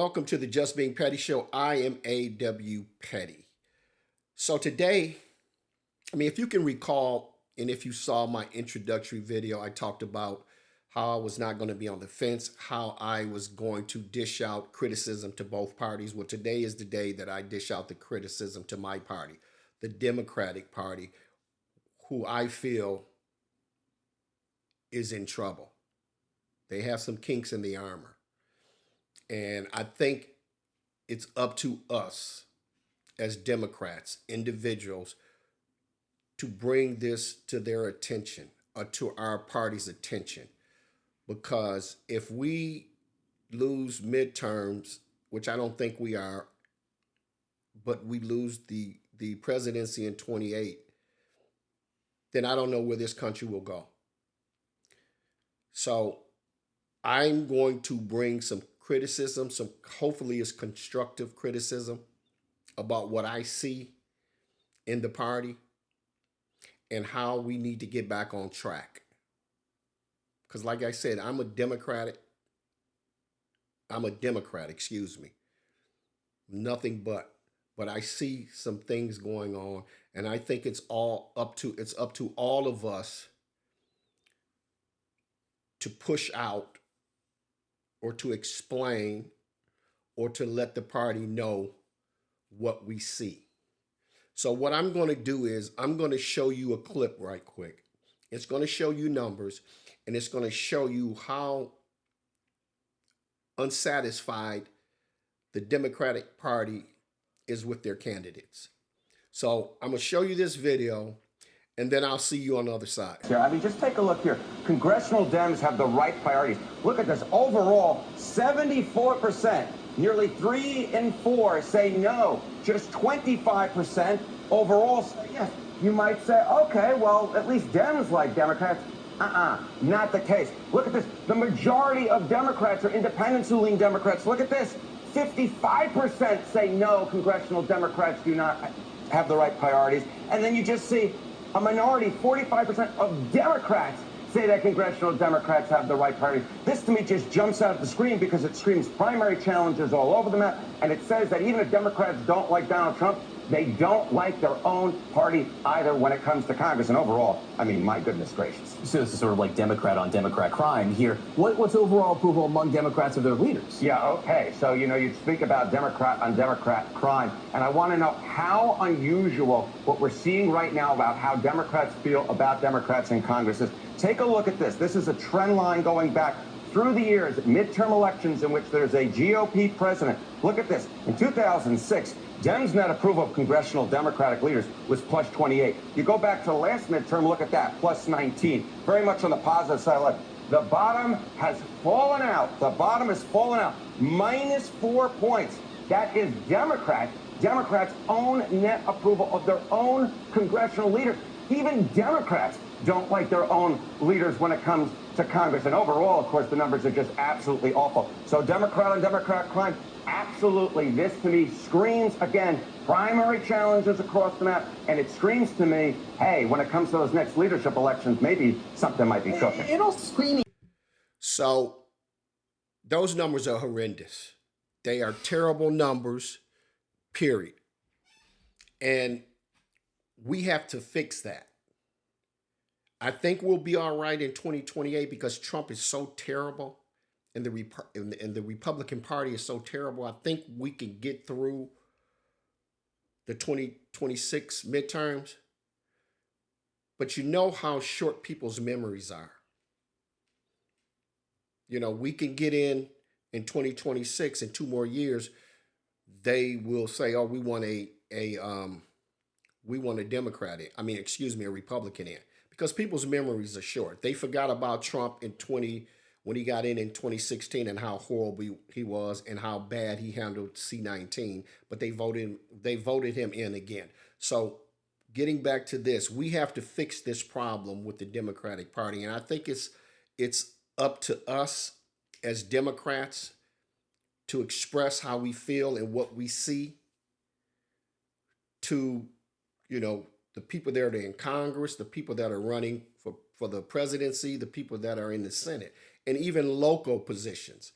welcome to the Just Being Petty Show. I am A.W. Petty. So today, if you can recall, and if you saw my introductory video, I talked about how I was not going to be on the fence, how I was going to dish out criticism to both parties. Well, today is the day that I dish out the criticism to my party, the Democratic Party, who I feel is in trouble. They have some kinks in the armor. And I think it's up to us as Democrats, individuals, to bring this to their attention or to our party's attention. Because if we lose midterms, which I don't think we are, but we lose the presidency in 28, then I don't know where this country will go. So I'm going to bring some criticism, some hopefully is constructive criticism about what I see in the party and how we need to get back on track. Because like I said, I'm a Democrat, nothing but I see some things going on, and I think it's up to all of us to push out or to explain or to let the party know what we see. So what I'm going to do is I'm going to show you a clip right quick. It's going to show you numbers, and it's going to show you how unsatisfied the Democratic Party is with their candidates. So I'm going to show you this video, and then I'll see you on the other side. Just take a look here. Congressional Dems have the right priorities. Look at this. Overall, 74%, nearly 3 in 4 say no. Just 25% overall say yes. You might say, okay, well, at least Dems like Democrats. Not the case. Look at this. The majority of Democrats are independents who lean Democrats. Look at this. 55% say no, congressional Democrats do not have the right priorities. And then you just see a minority, 45% of Democrats say that congressional Democrats have the right priorities. This to me just jumps out of the screen because it screams primary challenges all over the map. And it says that even if Democrats don't like Donald Trump, they don't like their own party either when it comes to Congress. And overall, my goodness gracious. So this is sort of like Democrat on Democrat crime here. What's overall approval among Democrats of their leaders? Yeah, okay. So, you speak about Democrat on Democrat crime. And I want to know how unusual what we're seeing right now about how Democrats feel about Democrats in Congress is. Take a look at this. This is a trend line going back through the years, midterm elections in which there's a GOP president. Look at this. In 2006, Dems' net approval of congressional Democratic leaders was plus 28. You go back to the last midterm, look at that, plus 19. Very much on the positive side. The bottom has fallen out. The bottom has fallen out. Minus 4 points. That is Democrats' own net approval of their own congressional leaders. Even Democrats don't like their own leaders when it comes to Congress. And overall, of course, the numbers are just absolutely awful. So Democrat on Democrat crime, absolutely. This to me screams, again, primary challenges across the map. And it screams to me, hey, when it comes to those next leadership elections, maybe something might be cooking. It'll scream. So those numbers are horrendous. They are terrible numbers, period. And we have to fix that. I think we'll be all right in 2028 because Trump is so terrible and the Republican Party is so terrible. I think we can get through the 2026 midterms. But you know how short people's memories are. We can get in 2026 in 2 more years. They will say, oh, we want a Democrat in. A Republican in. Because people's memories are short. They forgot about Trump when he got in 2016 and how horrible he was and how bad he handled C-19. But they voted him in again. So getting back to this, we have to fix this problem with the Democratic Party. And I think it's up to us as Democrats to express how we feel and what we see to, the people that are in Congress, the people that are running for the presidency, the people that are in the Senate, and even local positions.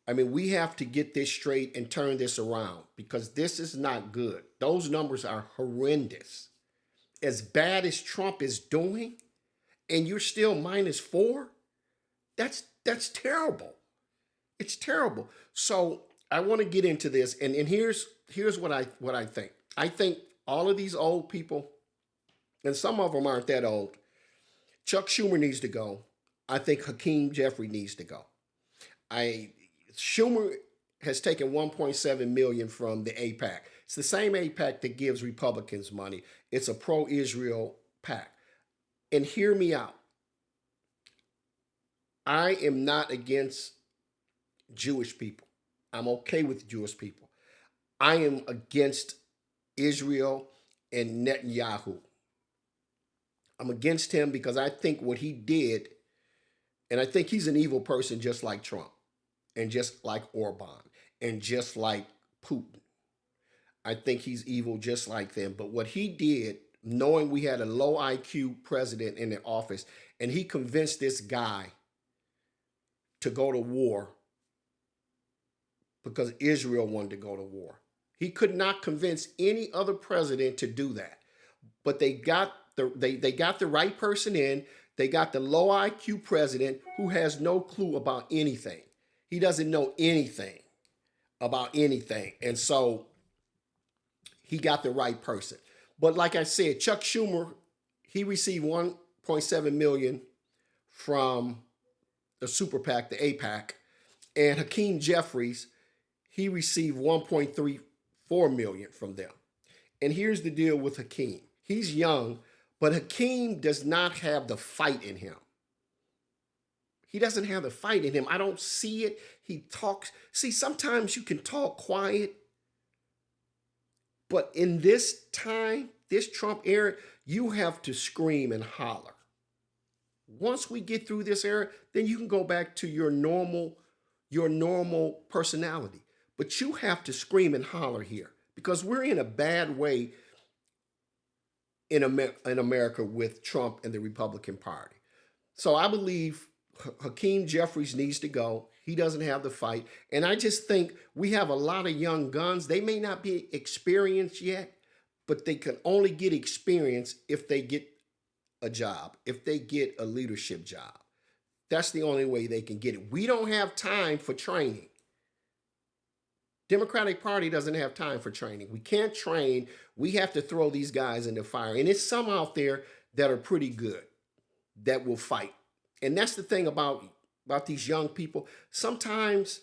I mean, we have to get this straight and turn this around because this is not good. Those numbers are horrendous. As bad as Trump is doing, and you're still -4, that's terrible. It's terrible. So I want to get into this, and here's what I think. I think all of these old people, and some of them aren't that old. Chuck Schumer needs to go. I think Hakeem Jeffrey needs to go. Schumer has taken 1.7 million from the AIPAC. It's the same AIPAC that gives Republicans money. It's a pro-Israel PAC. And hear me out. I am not against Jewish people. I'm okay with Jewish people. I am against Israel and Netanyahu. I'm against him because I think what he did, and I think he's an evil person just like Trump, and just like Orban, and just like Putin. I think he's evil just like them. But what he did, knowing we had a low IQ president in the office, and he convinced this guy to go to war because Israel wanted to go to war. He could not convince any other president to do that. But they got the right person in. They got the low IQ president who has no clue about anything. He doesn't know anything about anything. And so he got the right person. But like I said, Chuck Schumer, he received 1.7 million from the super PAC, the AIPAC. And Hakeem Jeffries, he received 1.34 million from them. And here's the deal with Hakeem. He's young, but Hakeem does not have the fight in him. He doesn't have the fight in him. I don't see it. He talks. See, sometimes you can talk quiet, but in this time, this Trump era, you have to scream and holler. Once we get through this era, then you can go back to your normal personality. But you have to scream and holler here because we're in a bad way in America with Trump and the Republican Party. So I believe Hakeem Jeffries needs to go. He doesn't have the fight. And I just think we have a lot of young guns. They may not be experienced yet, but they can only get experience if they get a job, if they get a leadership job. That's the only way they can get it. We don't have time for training. Democratic Party doesn't have time for training. We can't train. We have to throw these guys in the fire. And it's some out there that are pretty good that will fight. And that's the thing about these young people. Sometimes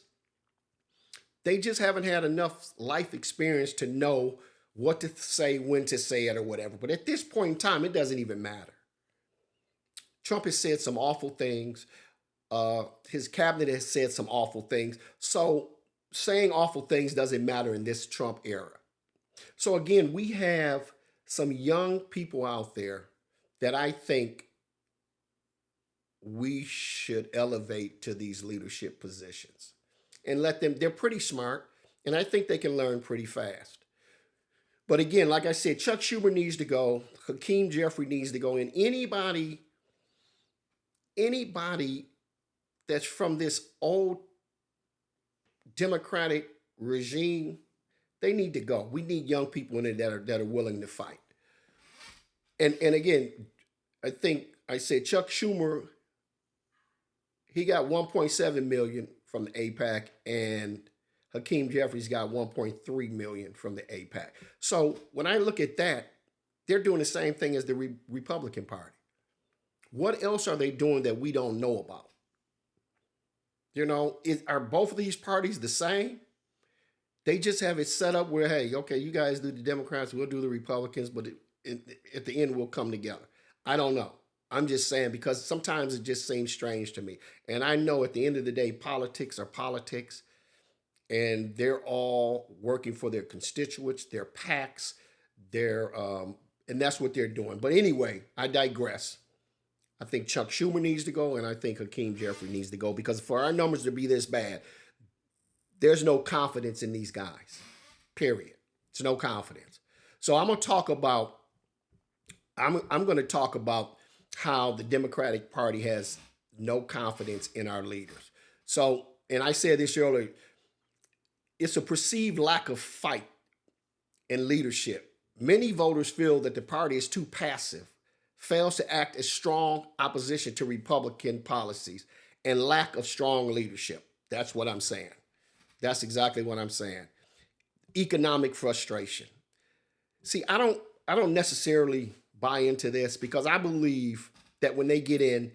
they just haven't had enough life experience to know what to say, when to say it, or whatever. But at this point in time, it doesn't even matter. Trump has said some awful things. His cabinet has said some awful things. So saying awful things doesn't matter in this Trump era. So again, we have some young people out there that I think we should elevate to these leadership positions and let them, they're pretty smart, and I think they can learn pretty fast. But again, like I said, Chuck Schumer needs to go. Hakeem Jeffrey needs to go. And anybody that's from this old Democratic regime, they need to go. We need young people in it that are willing to fight. And again, I think I said Chuck Schumer, he got 1.7 million from the AIPAC, and Hakeem Jeffries got 1.3 million from the AIPAC. So when I look at that, they're doing the same thing as the Republican Party. What else are they doing that we don't know about? You know, are both of these parties the same? They just have it set up where, hey, okay, you guys do the Democrats, we'll do the Republicans, but at the end we'll come together. I don't know. I'm just saying because sometimes it just seems strange to me. And I know at the end of the day, politics are politics, and they're all working for their constituents, their PACs, and that's what they're doing. But anyway, I digress. I think Chuck Schumer needs to go, and I think Hakeem Jeffrey needs to go because for our numbers to be this bad, there's no confidence in these guys, period. It's no confidence. So I'm going to talk about how the Democratic Party has no confidence in our leaders. So and I said this earlier, it's a perceived lack of fight and leadership. Many voters feel that the party is too passive, fails to act as strong opposition to Republican policies, and lack of strong leadership. That's what I'm saying. That's exactly what I'm saying. Economic frustration. See, I don't necessarily buy into this because I believe that when they get in,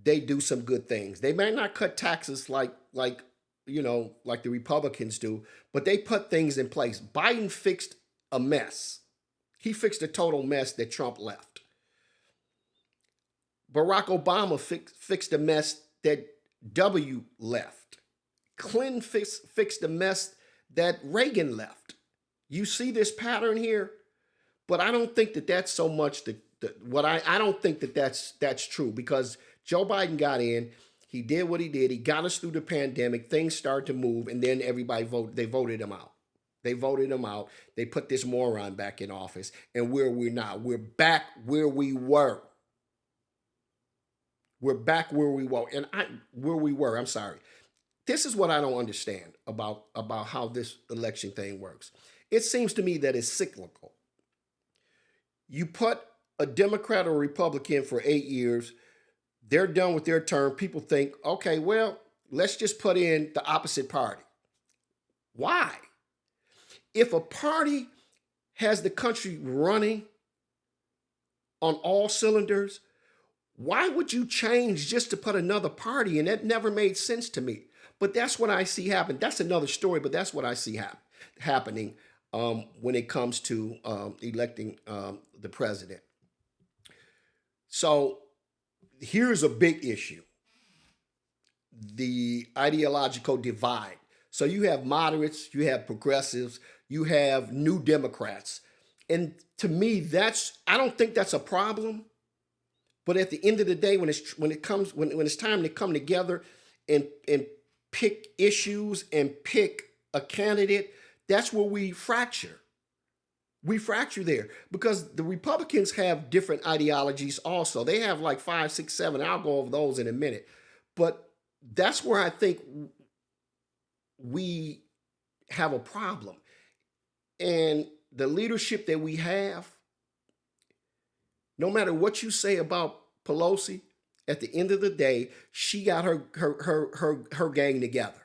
they do some good things. They may not cut taxes like like the Republicans do, but they put things in place. Biden fixed a mess. He fixed a total mess that Trump left. Barack Obama fixed a mess that W left. Clinton fixed the mess that Reagan left. You see this pattern here, but I don't think that that's so much I don't think that that's true because Joe Biden got in, he did what he did, he got us through the pandemic, things started to move, and then everybody voted him out. They voted him out. They put this moron back in office, and where we're now, we're back where we were. We're back where we were. I'm sorry. This is what I don't understand about how this election thing works. It seems to me that it's cyclical. You put a Democrat or Republican for 8 years, they're done with their term. People think, okay, well, let's just put in the opposite party. Why? If a party has the country running on all cylinders, why would you change just to put another party in? That never made sense to me. But that's what I see happen. That's another story, but that's what I see happening when it comes to electing the president. So here's a big issue: the ideological divide. So you have moderates, you have progressives, you have new Democrats. And to me, I don't think that's a problem. But at the end of the day, when it's time to come together and pick issues and pick a candidate, that's where we fracture. We fracture there because the Republicans have different ideologies also. They have like 5, 6, 7. I'll go over those in a minute. But that's where I think we have a problem. And the leadership that we have, no matter what you say about Pelosi, at the end of the day, she got her gang together,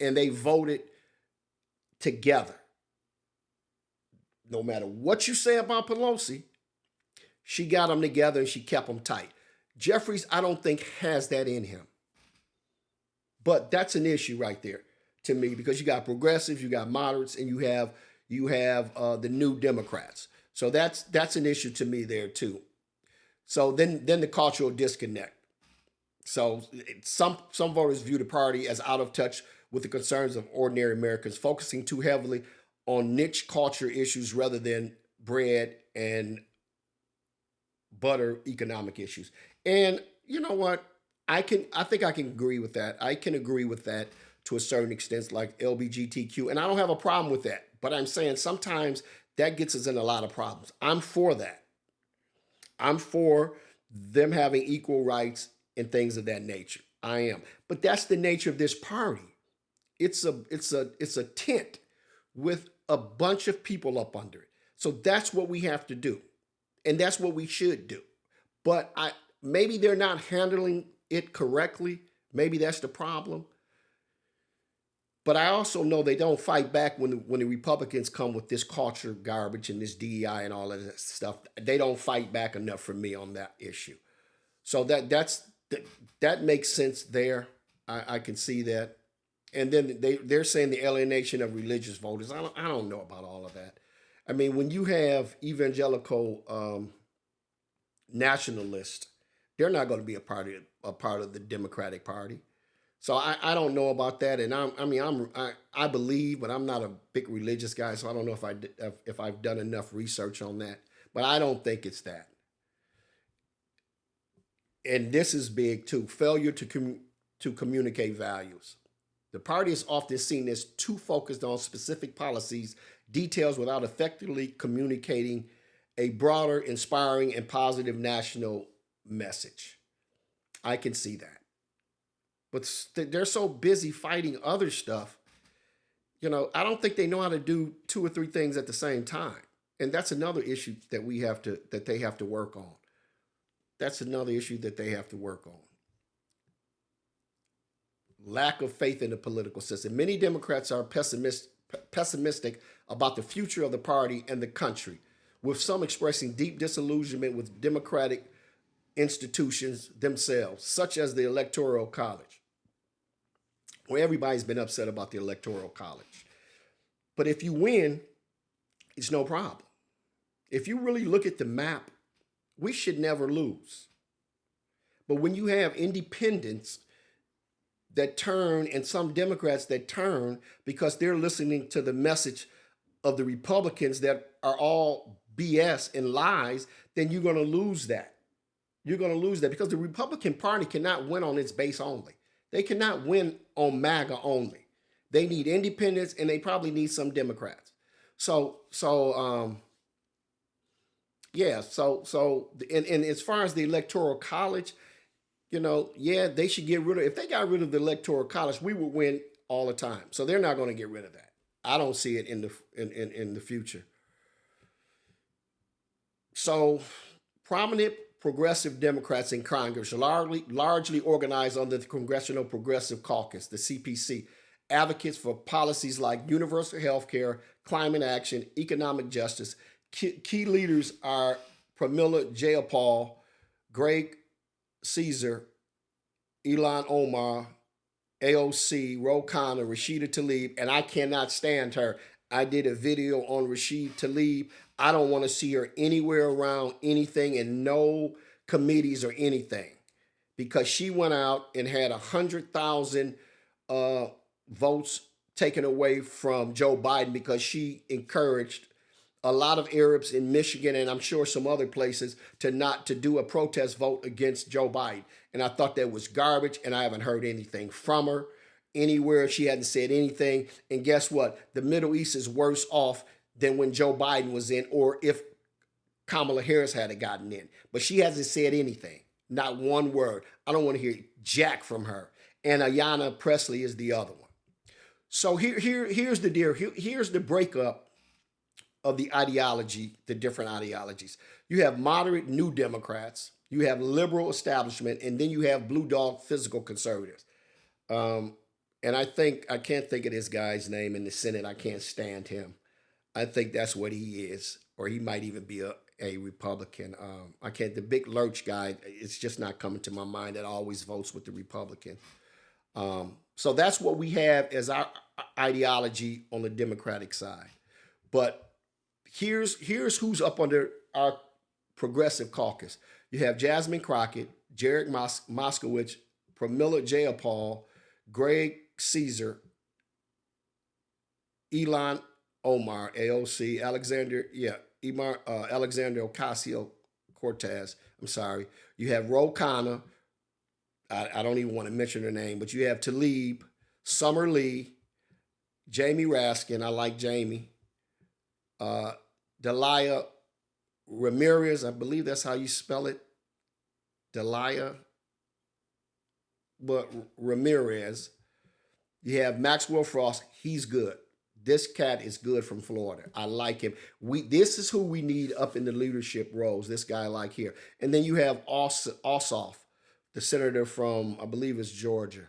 and they voted together. No matter what you say about Pelosi, she got them together and she kept them tight. Jeffries, I don't think has that in him, but that's an issue right there to me because you got progressives, you got moderates, and you have the new Democrats. So that's an issue to me there too. So then the cultural disconnect. So some voters view the party as out of touch with the concerns of ordinary Americans, focusing too heavily on niche culture issues rather than bread and butter economic issues. And you know what? I think I can agree with that. I can agree with that to a certain extent, like LGBTQ, and I don't have a problem with that. But I'm saying sometimes that gets us in a lot of problems. I'm for that. I'm for them having equal rights and things of that nature. I am. But that's the nature of this party. It's a tent with a bunch of people up under it. So that's what we have to do. And that's what we should do. But maybe they're not handling it correctly. Maybe that's the problem. But I also know they don't fight back when the Republicans come with this culture garbage and this DEI and all of that stuff. They don't fight back enough for me on that issue. So that makes sense there. I can see that. And then they're saying the alienation of religious voters. I don't know about all of that. I mean, when you have evangelical nationalists, they're not going to be a part of the Democratic Party. So I don't know about that, and I believe, but I'm not a big religious guy, so I don't know if I've done enough research on that. But I don't think it's that. And this is big too: failure to communicate values. The party is often seen as too focused on specific policies, details, without effectively communicating a broader, inspiring, and positive national message. I can see that. but they're so busy fighting other stuff. I don't think they know how to do two or three things at the same time. And that's another issue that they have to work on. That's another issue that they have to work on. Lack of faith in the political system. Many Democrats are pessimistic about the future of the party and the country, with some expressing deep disillusionment with democratic institutions themselves, such as the Electoral College. Well, everybody's been upset about the Electoral College. But if you win, it's no problem. If you really look at the map, we should never lose. But when you have independents that turn and some Democrats that turn because they're listening to the message of the Republicans that are all BS and lies, then you're going to lose that. You're going to lose that because the Republican Party cannot win on its base only. They cannot win on MAGA only. They need independents and they probably need some Democrats. So as far as the Electoral College, they should get rid of. If they got rid of the Electoral College, we would win all the time. So they're not going to get rid of that. I don't see it in the future. So prominent progressive Democrats in Congress are largely organized under the Congressional Progressive Caucus, the CPC, advocates for policies like universal health care, climate action, economic justice. Key leaders are Pramila Jayapal, Greg Caesar, Ilhan Omar, AOC, Ro Khanna, Rashida Tlaib, and I cannot stand her. I did a video on Rashida Tlaib. I don't want to see her anywhere around anything in no committees or anything because she went out and had 100,000 votes taken away from Joe Biden because she encouraged a lot of Arabs in Michigan and I'm sure some other places to do a protest vote against Joe Biden. And I thought that was garbage and I haven't heard anything from her anywhere. She hadn't said anything. And guess what? The Middle East is worse off than when Joe Biden was in or if Kamala Harris had gotten in. But she hasn't said anything, not one word. I don't want to hear jack from her. And Ayanna Pressley is the other one. So here's the deal. Here's the breakup of the ideology, the different ideologies. You have moderate new Democrats, you have liberal establishment, and then you have blue dog physical conservatives. And I can't think of this guy's name in the Senate. I can't stand him. I think that's what he is, or he might even be a Republican. The big lurch guy, it's just not coming to my mind that always votes with the Republican. So that's what we have as our ideology on the Democratic side. But here's who's up under our progressive caucus. You have Jasmine Crockett, Jared Moskowitz, Pramila Jayapal, Greg Caesar, Ilhan Omar, AOC, Alexander Ocasio-Cortez. I'm sorry. You have Ro Khanna. I don't even want to mention her name, but you have Tlaib, Summer Lee, Jamie Raskin. I like Jamie. Delia Ramirez, I believe that's how you spell it. Delia Ramirez. You have Maxwell Frost. He's good. This cat is good from Florida. I like him. This is who we need up in the leadership roles, this guy like here. And then you have Ossoff, the senator from, I believe it's Georgia.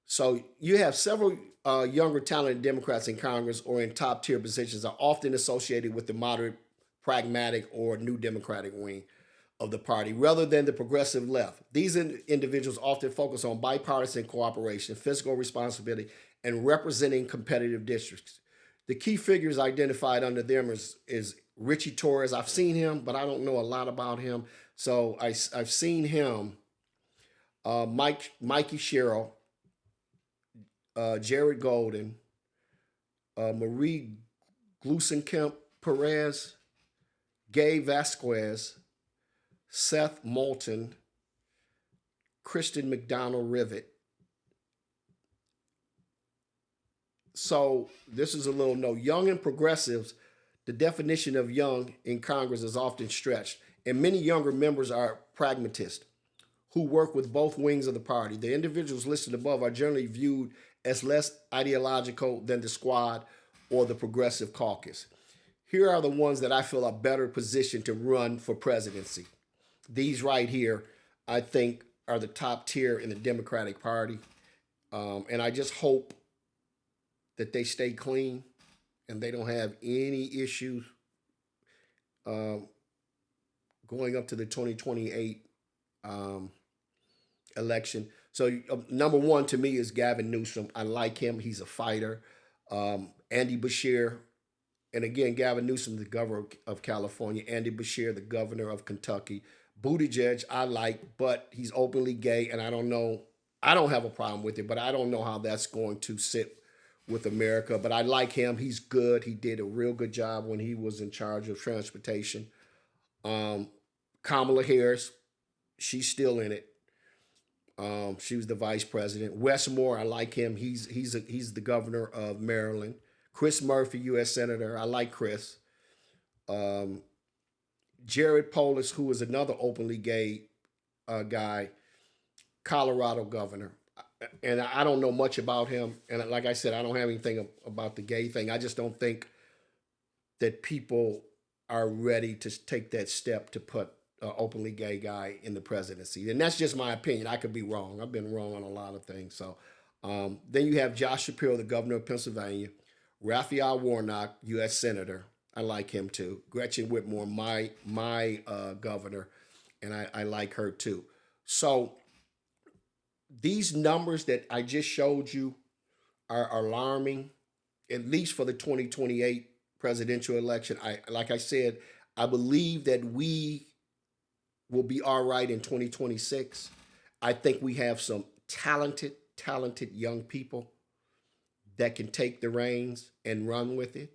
So you have several younger, talented Democrats in Congress or in top tier positions are often associated with the moderate, pragmatic, or new Democratic wing of the party rather than the progressive left. These individuals often focus on bipartisan cooperation, fiscal responsibility, and representing competitive districts. The key figures identified under them is Richie Torres. I've seen him, but I don't know a lot about him. So I've seen him, Mikey Sherrill, Jared Golden, Marie Gluesenkamp Perez, Gay Vasquez, Seth Moulton, Kristen McDonald Rivet. So this is a little note. Young and progressives, the definition of young in Congress is often stretched, and many younger members are pragmatists who work with both wings of the party. The individuals listed above are generally viewed as less ideological than the squad or the progressive caucus. Here are the ones that I feel are better positioned to run for presidency. These right here, I think, are the top tier in the Democratic Party. And I just hope that they stay clean and they don't have any issues going up to the 2028 election. So number one to me is Gavin Newsom. I like him. He's a fighter. Andy Beshear, and again, Gavin Newsom, the governor of California. Andy Beshear, the governor of Kentucky. Buttigieg, I like, but he's openly gay, and I don't know. I don't have a problem with it, but I don't know how that's going to sit with America. But I like him. He's good. He did a real good job when he was in charge of transportation. Kamala Harris, she's still in it. She was the vice president. Wes Moore, I like him. He's the governor of Maryland. Chris Murphy, U.S. Senator. I like Chris. Jared Polis, who is another openly gay guy, Colorado governor. And I don't know much about him. And like I said, I don't have anything about the gay thing. I just don't think that people are ready to take that step to put an openly gay guy in the presidency. And that's just my opinion. I could be wrong. I've been wrong on a lot of things. So then you have Josh Shapiro, the governor of Pennsylvania. Raphael Warnock, U.S. Senator. I like him too. Gretchen Whitmer, my governor, and I like her too. So these numbers that I just showed you are alarming, at least for the 2028 presidential election. Like I said, I believe that we will be all right in 2026. I think we have some talented young people that can take the reins and run with it.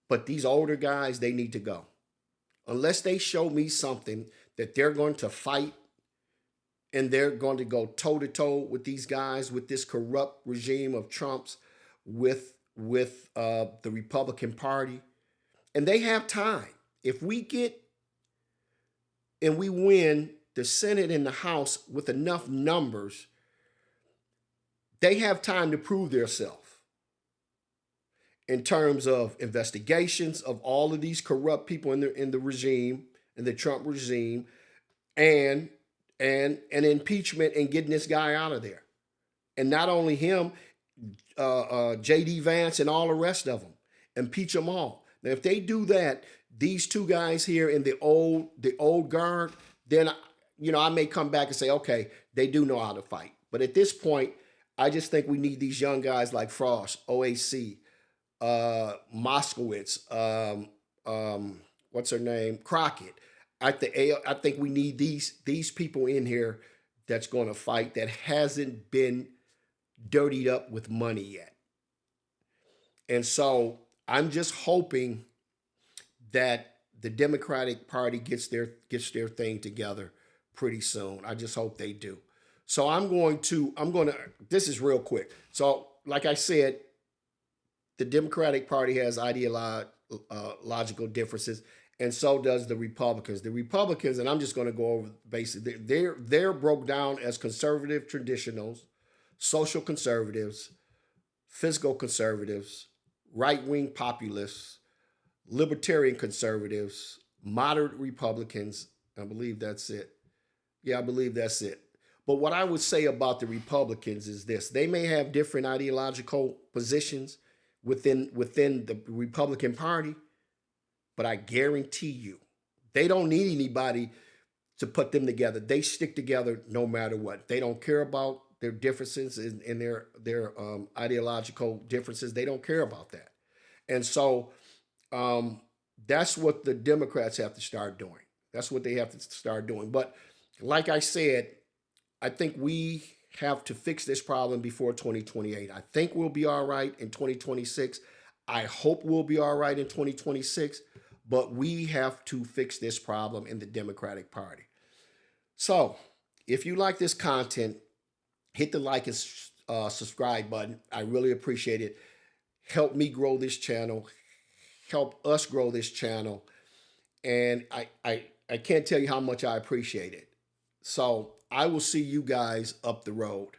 But these older guys, they need to go. Unless they show me something that they're going to fight and they're going to go toe-to-toe with these guys, with this corrupt regime of Trump's, with the Republican Party. And they have time. If we get and we win the Senate and the House with enough numbers, they have time to prove themselves in terms of investigations of all of these corrupt people in the regime, in the Trump regime, and impeachment and getting this guy out of there. And not only him, J.D. Vance and all the rest of them. Impeach them all. Now, if they do that, these two guys here in the old guard, then I may come back and say, okay, they do know how to fight. But at this point, I just think we need these young guys like Frost, OAC, Moskowitz, what's her name, Crockett. I think we need these people in here that's going to fight, that hasn't been dirtied up with money yet. And so I'm just hoping that the Democratic Party gets their thing together pretty soon. I just hope they do. So I'm going to, this is real quick. So like I said, the Democratic Party has ideological differences, and so does the Republicans. The Republicans, and I'm just going to go over basically, they're broke down as conservative traditionals, social conservatives, fiscal conservatives, right-wing populists, libertarian conservatives, moderate Republicans. I believe that's it. Yeah, I believe that's it. But what I would say about the Republicans is this: they may have different ideological positions within the Republican Party, but I guarantee you, they don't need anybody to put them together. They stick together no matter what. They don't care about their differences in their ideological differences. They don't care about that. And so that's what the Democrats have to start doing. That's what they have to start doing. But like I said, I think we have to fix this problem before 2028. I think we'll be all right in 2026. I hope we'll be all right in 2026, but we have to fix this problem in the Democratic Party. So if you like this content, hit the like and subscribe button. I really appreciate it. Help me grow this channel. Help us grow this channel. And I can't tell you how much I appreciate it. So I will see you guys up the road.